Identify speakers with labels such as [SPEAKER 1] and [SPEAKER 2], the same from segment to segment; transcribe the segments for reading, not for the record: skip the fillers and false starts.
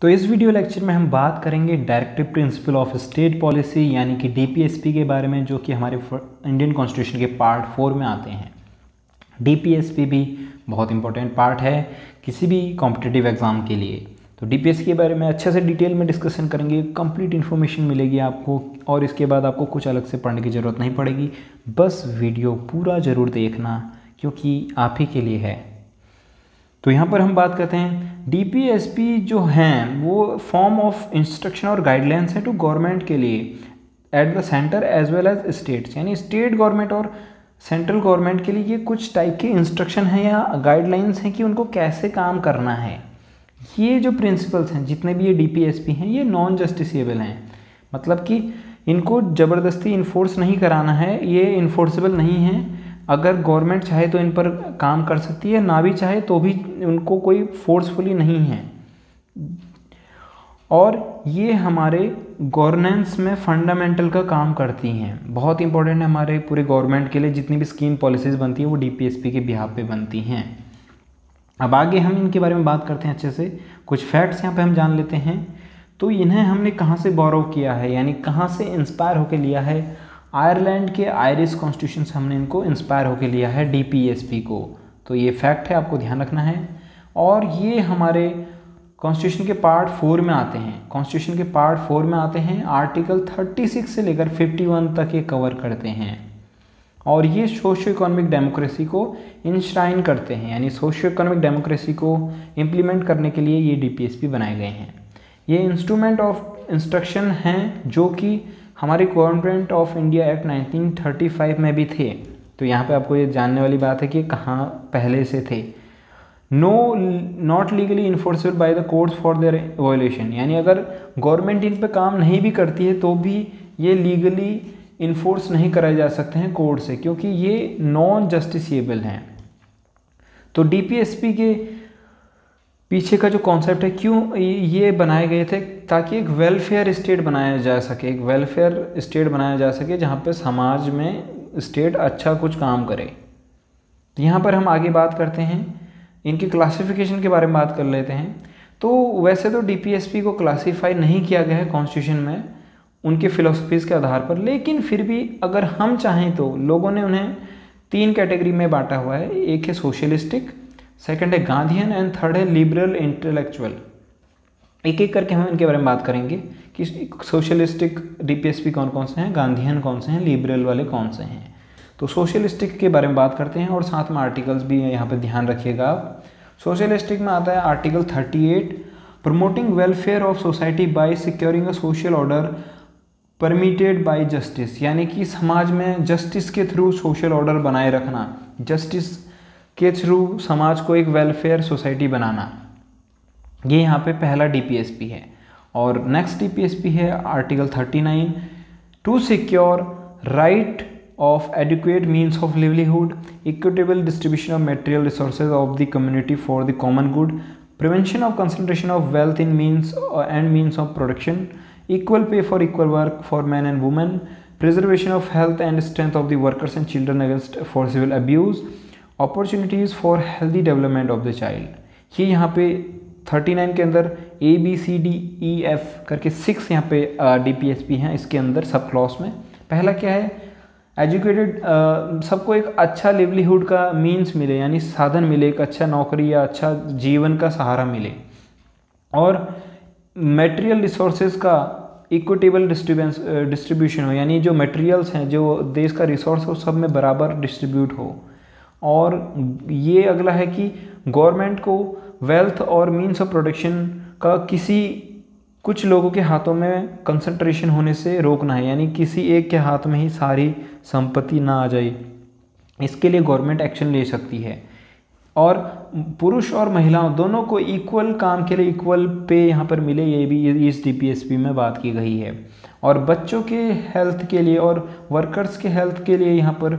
[SPEAKER 1] तो इस video lecture में हम बात करेंगे directive principle of state policy यानी कि डीपीएसपी के बारे में, जो कि हमारे इंडियन कॉन्स्टिट्यूशन के पार्ट 4 में आते हैं। डीपीएसपी भी बहुत इंपॉर्टेंट पार्ट है किसी भी कॉम्पिटिटिव एग्जाम के लिए। तो डीपीएसपी के बारे में अच्छे से डिटेल में डिस्कशन करेंगे, कंप्लीट इन्फॉर्मेशन मिलेगी आपको और इसके बाद आपको कुछ अलग से पढ़ने की ज़रूरत नहीं पड़ेगी। बस वीडियो पूरा ज़रूर देखना क्योंकि आप ही के लिए है। तो यहाँ पर हम बात करते हैं डीपीएसपी जो हैं वो फॉर्म ऑफ इंस्ट्रक्शन और गाइडलाइंस है टू गवर्नमेंट के लिए at the centre as well as states, यानी स्टेट गवर्नमेंट और सेंट्रल गवर्नमेंट के लिए ये कुछ टाइप के इंस्ट्रक्शन हैं या गाइडलाइंस हैं कि उनको कैसे काम करना है। ये जो प्रिंसिपल्स हैं जितने भी ये डीपीएसपी हैं ये नॉन जस्टिसेबल हैं, मतलब कि इनको ज़बरदस्ती इन्फोर्स नहीं कराना है, ये इन्फोर्सेबल नहीं है। अगर गवर्नमेंट चाहे तो इन पर काम कर सकती है, ना भी चाहे तो भी उनको कोई फोर्सफुली नहीं है। और ये हमारे गवर्नेंस में फंडामेंटल का काम करती हैं, बहुत इंपॉर्टेंट है हमारे पूरे गवर्नमेंट के लिए। जितनी भी स्कीम पॉलिसीज़ बनती हैं वो डीपीएसपी के बिहाफ पे बनती हैं। अब आगे हम इनके बारे में बात करते हैं अच्छे से। कुछ फैक्ट्स यहाँ पे हम जान लेते हैं। तो इन्हें हमने कहाँ से बोरो किया है, यानी कहाँ से इंस्पायर होकर लिया है। आयरलैंड के आयरिश कॉन्स्टिट्यूशन से हमने इनको इंस्पायर होकर लिया है डीपीएसपी को। तो ये फैक्ट है, आपको ध्यान रखना है। और ये हमारे कॉन्स्टिट्यूशन के पार्ट 4 में आते हैं। कॉन्स्टिट्यूशन के पार्ट 4 में आते हैं, आर्टिकल 36 से लेकर 51 तक ये कवर करते हैं। और ये सोशियो इकोनॉमिक डेमोक्रेसी को इंश्राइन करते हैं, यानी सोशियो इकोनॉमिक डेमोक्रेसी को इम्प्लीमेंट करने के लिए ये डीपीएसपी बनाए गए हैं। ये इंस्ट्रूमेंट ऑफ इंस्ट्रक्शन हैं जो कि हमारी गवर्नमेंट ऑफ इंडिया एक्ट 1935 में भी थे। तो यहाँ पे आपको ये जानने वाली बात है कि कहाँ पहले से थे। Not legally enforceable by the courts for their violation, यानी अगर गवर्नमेंट इन पे काम नहीं भी करती है तो भी ये लीगली इन्फोर्स नहीं कराए जा सकते हैं कोर्ट से, क्योंकि ये नॉन जस्टिसेबल हैं। तो डीपीएसपी के पीछे का जो कॉन्सेप्ट है, क्यों ये बनाए गए थे, ताकि एक वेलफेयर स्टेट बनाया जा सके, एक वेलफेयर स्टेट बनाया जा सके जहाँ पे समाज में स्टेट अच्छा कुछ काम करे। यहाँ पर हम आगे बात करते हैं, इनकी क्लासिफिकेशन के बारे में बात कर लेते हैं। तो वैसे तो डीपीएसपी को क्लासीफाई नहीं किया गया है कॉन्स्टिट्यूशन में उनके फिलोसफीज़ के आधार पर, लेकिन फिर भी अगर हम चाहें तो लोगों ने उन्हें 3 कैटेगरी में बांटा हुआ है। एक है सोशलिस्टिक, सेकंड है गांधीयन एंड थर्ड है लिबरल इंटेलेक्चुअल। एक एक करके हम इनके बारे में बात करेंगे कि सोशलिस्टिक डीपीएसपी कौन कौन से हैं, गांधीयन कौन से हैं, लिबरल वाले कौन से हैं। तो सोशलिस्टिक के बारे में बात करते हैं और साथ में आर्टिकल्स भी यहाँ पर ध्यान रखिएगा आप। सोशलिस्टिक में आता है article 38, promoting welfare of society bye securing a social order permitted by justice, यानी कि समाज में जस्टिस के थ्रू सोशल ऑर्डर बनाए रखना, जस्टिस के थ्रू समाज को एक वेलफेयर सोसाइटी बनाना। ये यहाँ पे पहला डीपीएसपी है। और नेक्स्ट डीपीएसपी है article 39, to secure right of adequate means of livelihood, equitable distribution of material resources of the community for the common good, prevention of concentration of wealth in means and means of production, equal pay for equal work for men and women, preservation of health and strength of the workers and children against forcible abuse, opportunities for healthy development of the child। ये यहाँ पे 39 के अंदर ABCDEF करके 6 यहाँ पे DPSP हैं इसके अंदर सब क्लॉज में। पहला क्या है, एजुकेटेड, सबको एक अच्छा लिवलीहुड का मीन्स मिले, यानी साधन मिले, एक अच्छा नौकरी या अच्छा जीवन का सहारा मिले। और मटेरियल रिसोर्सेज का इक्विटेबल डिस्ट्रीब्यूशन हो, यानी जो मटेरियल्स हैं, जो देश का रिसोर्स हो, सब में बराबर डिस्ट्रीब्यूट हो। और ये अगला है कि गवर्नमेंट को वेल्थ और मीन्स ऑफ प्रोडक्शन का कुछ लोगों के हाथों में कंसंट्रेशन होने से रोकना है, यानी किसी एक के हाथ में ही सारी संपत्ति ना आ जाए, इसके लिए गवर्नमेंट एक्शन ले सकती है। और पुरुष और महिलाओं दोनों को इक्वल काम के लिए इक्वल पे यहाँ पर मिले, ये भी इस डीपीएसपी में बात की गई है। और बच्चों के हेल्थ के लिए और वर्कर्स के हेल्थ के लिए यहाँ पर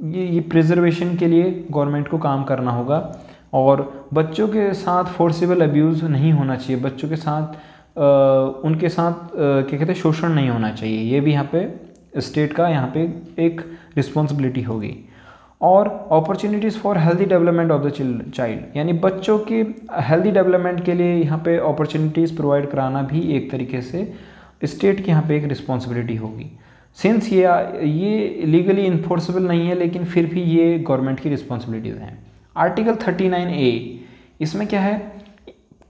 [SPEAKER 1] ये प्रिजर्वेशन के लिए गवर्नमेंट को काम करना होगा। और बच्चों के साथ फोर्सिबल अब्यूज़ नहीं होना चाहिए, बच्चों के साथ उनके साथ क्या कहते हैं शोषण नहीं होना चाहिए। ये भी यहाँ पे स्टेट का यहाँ पे एक रिस्पॉन्सिबिलिटी होगी। और opportunities for healthy development of the child, यानी बच्चों के हेल्दी डेवलपमेंट के लिए यहाँ पे अपॉर्चुनिटीज़ प्रोवाइड कराना भी एक तरीके से स्टेट की यहाँ पे एक रिस्पॉन्सिबिलिटी होगी। सिंस ये लीगली इन्फोर्सेबल नहीं है, लेकिन फिर भी ये गवर्नमेंट की रिस्पॉन्सिबिलिटीज़ हैं। आर्टिकल 39A इसमें क्या है,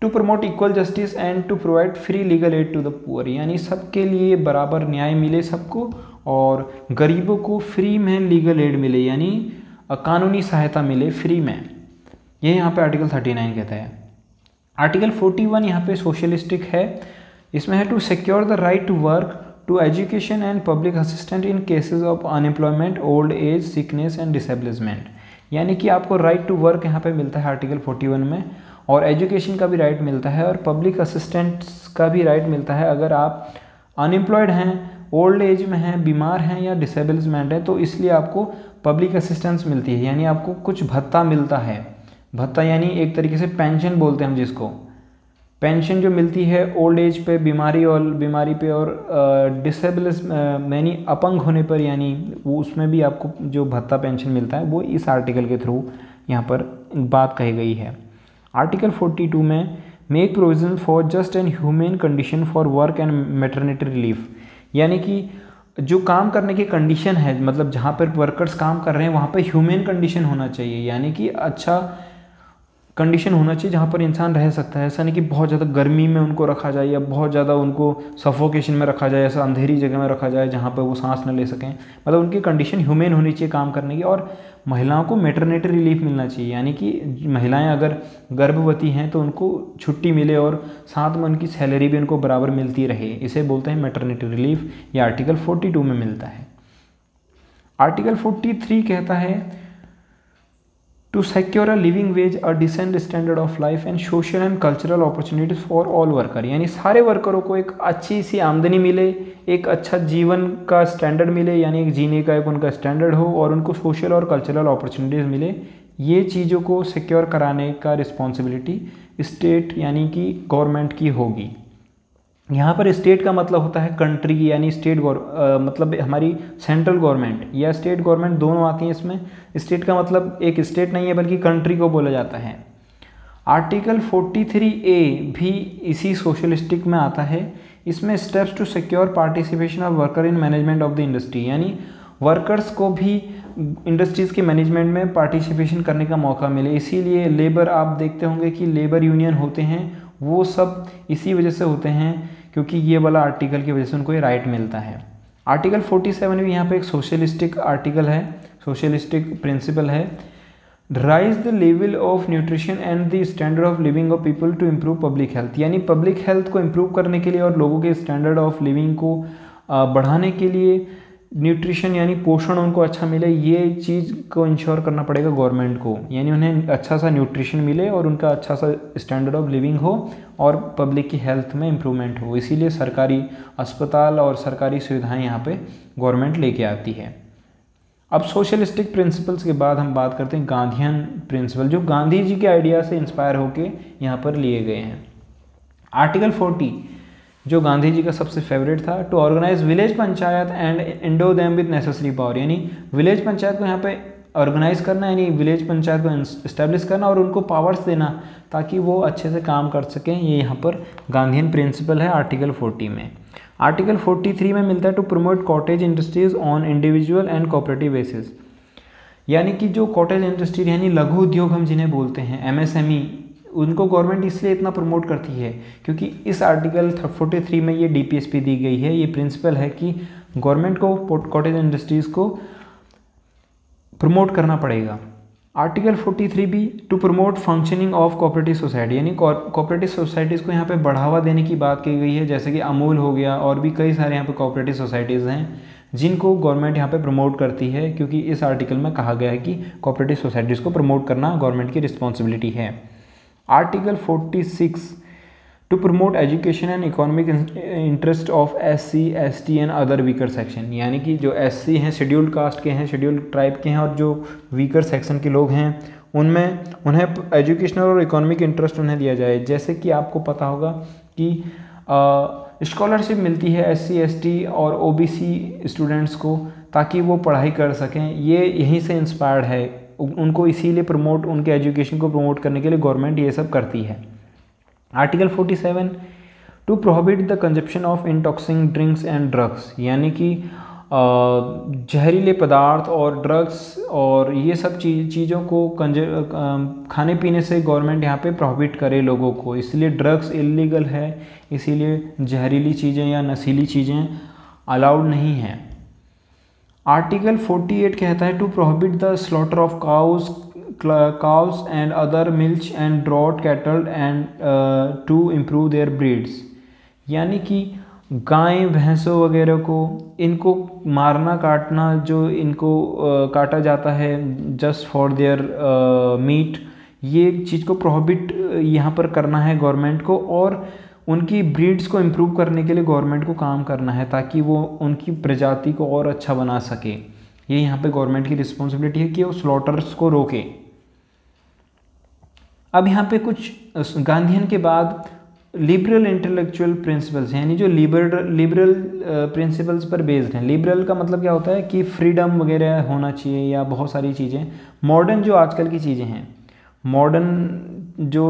[SPEAKER 1] to promote equal justice and to provide free legal aid to the poor, यानी सबके लिए बराबर न्याय मिले सबको, और गरीबों को फ्री में लीगल एड मिले, यानी कानूनी सहायता मिले फ्री में। ये यहाँ पे आर्टिकल 39 कहता है। आर्टिकल 41 यहाँ पे सोशलिस्टिक है। इसमें है to secure the right to work, to education and public assistant in cases of unemployment, old age, sickness and disablement, यानी कि आपको राइट टू वर्क यहाँ पे मिलता है आर्टिकल 41 में, और एजुकेशन का भी राइट मिलता है, और पब्लिक असिस्टेंट्स का भी राइट मिलता है। अगर आप अनएम्प्लॉयड हैं, ओल्ड एज में हैं, बीमार हैं या डिसेबलिसमेंट है, तो इसलिए आपको पब्लिक असिस्टेंस मिलती है, यानी आपको कुछ भत्ता मिलता है। भत्ता यानी एक तरीके से पेंशन बोलते हैं हम जिसको, पेंशन जो मिलती है ओल्ड एज पे, बीमारी पे, और डिसेबलिस यानी अपंग होने पर, यानी वो उसमें भी आपको जो भत्ता पेंशन मिलता है वो इस आर्टिकल के थ्रू यहाँ पर बात कही गई है। आर्टिकल 42 में make provision for just and human condition for work and maternity relief, यानी कि जो काम करने की कंडीशन है, मतलब जहाँ पर वर्कर्स काम कर रहे हैं वहाँ पर ह्यूमन कंडीशन होना चाहिए, यानी कि अच्छा कंडीशन होना चाहिए जहाँ पर इंसान रह सकता है। ऐसा नहीं कि बहुत ज़्यादा गर्मी में उनको रखा जाए या बहुत ज़्यादा उनको सफोकेशन में रखा जाए, ऐसा अंधेरी जगह में रखा जाए जहाँ पर वो सांस न ले सकें, मतलब उनकी कंडीशन ह्यूमन होनी चाहिए काम करने की। और महिलाओं को मैटरनिटी रिलीफ मिलना चाहिए, यानी कि महिलाएं अगर गर्भवती हैं तो उनको छुट्टी मिले और साथ में उनकी सैलरी भी उनको बराबर मिलती रहे, इसे बोलते हैं मैटरनिटी रिलीफ। ये आर्टिकल 42 में मिलता है। आर्टिकल 43 कहता है to secure a living wage, a decent standard of life and social and cultural opportunities for all worker, यानी सारे वर्करों को एक अच्छी सी आमदनी मिले, एक अच्छा जीवन का स्टैंडर्ड मिले, यानी एक जीने का एक उनका स्टैंडर्ड हो, और उनको सोशल और कल्चरल अपॉर्चुनिटीज़ मिले। ये चीज़ों को सिक्योर कराने का रिस्पॉन्सिबिलिटी स्टेट यानी कि गवर्नमेंट की होगी। यहाँ पर स्टेट का मतलब होता है कंट्री, यानी स्टेट मतलब हमारी सेंट्रल गवर्नमेंट या स्टेट गवर्नमेंट दोनों आती हैं इसमें। स्टेट का मतलब एक स्टेट नहीं है बल्कि कंट्री को बोला जाता है। आर्टिकल 43A भी इसी सोशलिस्टिक में आता है। इसमें steps to secure participation of worker in management of the industry, यानी वर्कर्स को भी इंडस्ट्रीज़ के मैनेजमेंट में पार्टिसिपेशन करने का मौका मिले। इसीलिए लेबर, आप देखते होंगे कि लेबर यूनियन होते हैं, वो सब इसी वजह से होते हैं क्योंकि ये वाला आर्टिकल की वजह से उनको ये राइट मिलता है। आर्टिकल 47 भी यहाँ पे एक सोशलिस्टिक आर्टिकल है, सोशलिस्टिक प्रिंसिपल है। Raise the level of nutrition and the standard of living of people to improve public health, यानी पब्लिक हेल्थ को इम्प्रूव करने के लिए और लोगों के स्टैंडर्ड ऑफ लिविंग को बढ़ाने के लिए न्यूट्रिशन यानी पोषण उनको अच्छा मिले, ये चीज़ को इंश्योर करना पड़ेगा गवर्नमेंट को, यानी उन्हें अच्छा सा न्यूट्रिशन मिले और उनका अच्छा सा स्टैंडर्ड ऑफ लिविंग हो और पब्लिक की हेल्थ में इम्प्रूवमेंट हो। इसीलिए सरकारी अस्पताल और सरकारी सुविधाएं यहाँ पे गवर्नमेंट लेके आती है। अब सोशलिस्टिक प्रिंसिपल्स के बाद हम बात करते हैं गांधीयन प्रिंसिपल, जो गांधी जी के आइडिया से इंस्पायर होके यहाँ पर लिए गए हैं। आर्टिकल 40 जो गांधी जी का सबसे फेवरेट था, to organise village panchayat and endow them with necessary power, यानी विलेज पंचायत को यहाँ पे ऑर्गेनाइज करना, यानी विलेज पंचायत को इस्टेब्लिश करना और उनको पावर्स देना ताकि वो अच्छे से काम कर सकें। ये यहाँ पर गांधीयन प्रिंसिपल है आर्टिकल 40 में। आर्टिकल 43 में मिलता है to promote cottage industries on individual and cooperative basis, यानी कि जो कॉटेज इंडस्ट्री यानी लघु उद्योग हम जिन्हें बोलते हैं, MSME, उनको गवर्नमेंट इसलिए इतना प्रमोट करती है क्योंकि इस आर्टिकल 43 में ये DPSP दी गई है। ये प्रिंसिपल है कि गवर्नमेंट को कॉटेज इंडस्ट्रीज़ को प्रमोट करना पड़ेगा। आर्टिकल 43 भी to promote functioning of cooperative society, यानी कोऑपरेटिव सोसाइटीज़ को यहाँ पे बढ़ावा देने की बात की गई है, जैसे कि अमूल हो गया और भी कई सारे यहाँ पे कोऑपरेटिव सोसाइटीज़ हैं जिनको गवर्नमेंट यहाँ पे प्रमोट करती है, क्योंकि इस आर्टिकल में कहा गया है कि कोऑपरेटिव सोसाइटीज़ को प्रमोट करना गवर्नमेंट की रिस्पॉन्सिबिलिटी है। Article 46 to promote education and economic interest of SC, ST and other weaker section, यानी कि जो SC हैं, शेड्यूल्ड कास्ट के हैं, शेड्यूल्ड ट्राइब के हैं और जो वीकर सेक्शन के लोग हैं उनमें उन्हें एजुकेशनल और इकोनॉमिक इंटरेस्ट उन्हें दिया जाए। जैसे कि आपको पता होगा कि स्कॉलरशिप मिलती है SC, ST और OBC स्टूडेंट्स को, ताकि वो पढ़ाई कर सकें। ये यहीं से इंस्पायर्ड है, उनको इसीलिए प्रमोट, उनके एजुकेशन को प्रमोट करने के लिए गवर्नमेंट ये सब करती है। Article 47 to prohibit the consumption of intoxicating drinks and drugs, यानी कि जहरीले पदार्थ और ड्रग्स और ये सब चीज़ों को खाने पीने से गवर्नमेंट यहाँ पे प्रोहिबिट करे लोगों को, इसलिए ड्रग्स इलीगल है, इसीलिए जहरीली चीज़ें या नशीली चीज़ें अलाउड नहीं हैं। आर्टिकल 48 कहता है to prohibit the slaughter of cows and other milch and draught cattle and to improve their breeds, यानी कि गाय भैंसों वगैरह को इनको मारना काटना, जो इनको काटा जाता है जस्ट फॉर देयर मीट, ये चीज़ को प्रोहिबिट यहाँ पर करना है गवर्नमेंट को, और उनकी ब्रीड्स को इम्प्रूव करने के लिए गवर्नमेंट को काम करना है ताकि वो उनकी प्रजाति को और अच्छा बना सके। ये यहाँ पे गवर्नमेंट की रिस्पॉन्सिबिलिटी है कि वो स्लॉटर्स को रोके। अब यहाँ पे कुछ गांधीयन के बाद लिबरल इंटेलेक्चुअल प्रिंसिपल्स, यानी जो लिबरल प्रिंसिपल्स पर बेस्ड हैं। लिबरल का मतलब क्या होता है कि फ्रीडम वगैरह होना चाहिए या बहुत सारी चीज़ें। मॉडर्न जो आजकल की चीज़ें हैं, मॉडर्न जो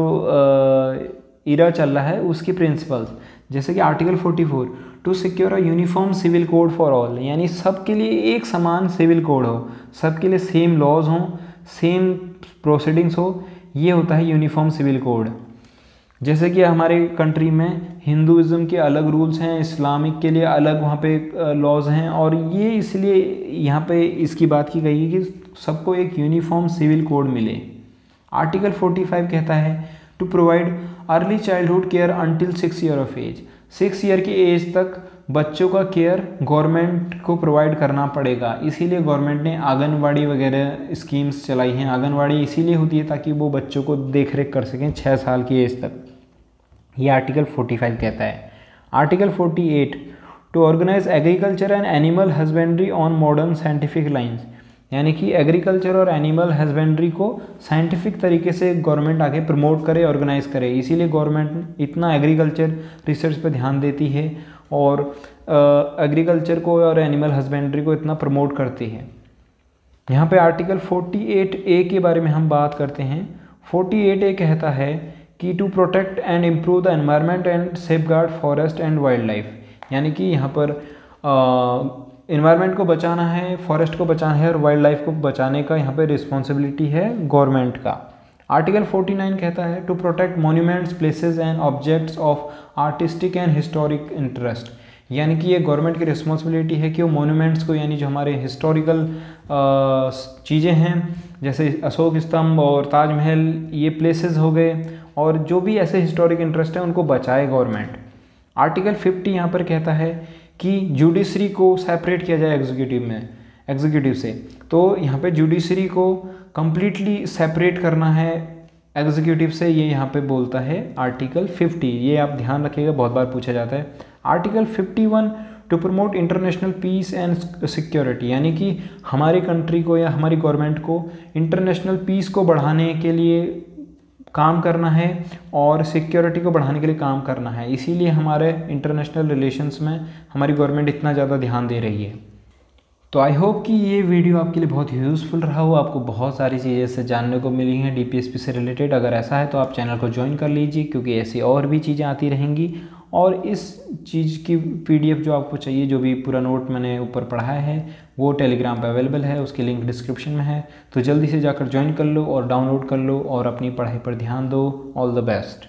[SPEAKER 1] इरा चल रहा है उसके प्रिंसिपल्स, जैसे कि article 44 to secure a uniform civil code for all, यानी सबके लिए एक समान सिविल कोड हो, सबके लिए सेम लॉज हों, सेम प्रोसीडिंग्स हो, ये होता है यूनिफॉर्म सिविल कोड। जैसे कि हमारे कंट्री में हिंदुज़म के अलग रूल्स हैं, इस्लामिक के लिए अलग वहाँ पे लॉज हैं, और ये इसलिए यहाँ पे इसकी बात की गई है कि सबको एक यूनिफॉर्म सिविल कोड मिले। आर्टिकल 45 कहता है to provide early childhood care until 6 year of age, 6 year की एज तक बच्चों का केयर गवर्नमेंट को प्रोवाइड करना पड़ेगा, इसीलिए गवर्नमेंट ने आंगनवाड़ी वगैरह स्कीम्स चलाई हैं। आंगनवाड़ी इसीलिए होती है ताकि वो बच्चों को देख रेख कर सकें 6 साल की एज तक, ये आर्टिकल 45 कहता है। Article 48 to organise agriculture and animal husbandry on modern scientific lines, यानी कि एग्रीकल्चर और एनिमल हस्बेंड्री को साइंटिफिक तरीके से गवर्नमेंट आगे प्रमोट करे, ऑर्गेनाइज करे, इसीलिए गवर्नमेंट इतना एग्रीकल्चर रिसर्च पर ध्यान देती है और एग्रीकल्चर को और एनिमल हस्बेंड्री को इतना प्रमोट करती है। यहाँ पे आर्टिकल 48A के बारे में हम बात करते हैं। 48A कहता है कि to protect and improve the environment and safeguard forest and wildlife, यानी कि यहाँ पर एनवायरनमेंट को बचाना है, फॉरेस्ट को बचाना है और वाइल्ड लाइफ को बचाने का यहाँ पे रिस्पॉन्सिबिलिटी है गवर्नमेंट का। आर्टिकल 49 कहता है to protect monuments, places and objects of artistic and historic interest, यानी कि ये गवर्नमेंट की रिस्पॉन्सिबिलिटी है कि वो मॉन्यूमेंट्स को, यानी जो हमारे हिस्टोरिकल चीज़ें हैं जैसे अशोक स्तंभ और ताजमहल, ये प्लेसेस हो गए, और जो भी ऐसे हिस्टोरिक इंटरेस्ट है उनको बचाए गवर्नमेंट। आर्टिकल 50 यहाँ पर कहता है कि जुडिशरी को सेपरेट किया जाए एग्जीक्यूटिव से, तो यहाँ पे जुडिशरी को कंप्लीटली सेपरेट करना है एग्जीक्यूटिव से, ये यहाँ पे बोलता है आर्टिकल 50, ये आप ध्यान रखिएगा, बहुत बार पूछा जाता है। Article 51 to promote international peace and security, यानी कि हमारी कंट्री को या हमारी गवर्नमेंट को इंटरनेशनल पीस को बढ़ाने के लिए काम करना है और सिक्योरिटी को बढ़ाने के लिए काम करना है, इसीलिए हमारे इंटरनेशनल रिलेशंस में हमारी गवर्नमेंट इतना ज़्यादा ध्यान दे रही है। तो आई होप कि ये वीडियो आपके लिए बहुत यूज़फुल रहा हो, आपको बहुत सारी चीज़ें इससे जानने को मिली हैं डीपीएसपी से रिलेटेड। अगर ऐसा है तो आप चैनल को ज्वाइन कर लीजिए, क्योंकि ऐसी और भी चीज़ें आती रहेंगी, और इस चीज़ की PDF जो आपको चाहिए, जो भी पूरा नोट मैंने ऊपर पढ़ाया है, वो टेलीग्राम पे अवेलेबल है, उसकी लिंक डिस्क्रिप्शन में है, तो जल्दी से जाकर ज्वाइन कर लो और डाउनलोड कर लो और अपनी पढ़ाई पर ध्यान दो। All the best.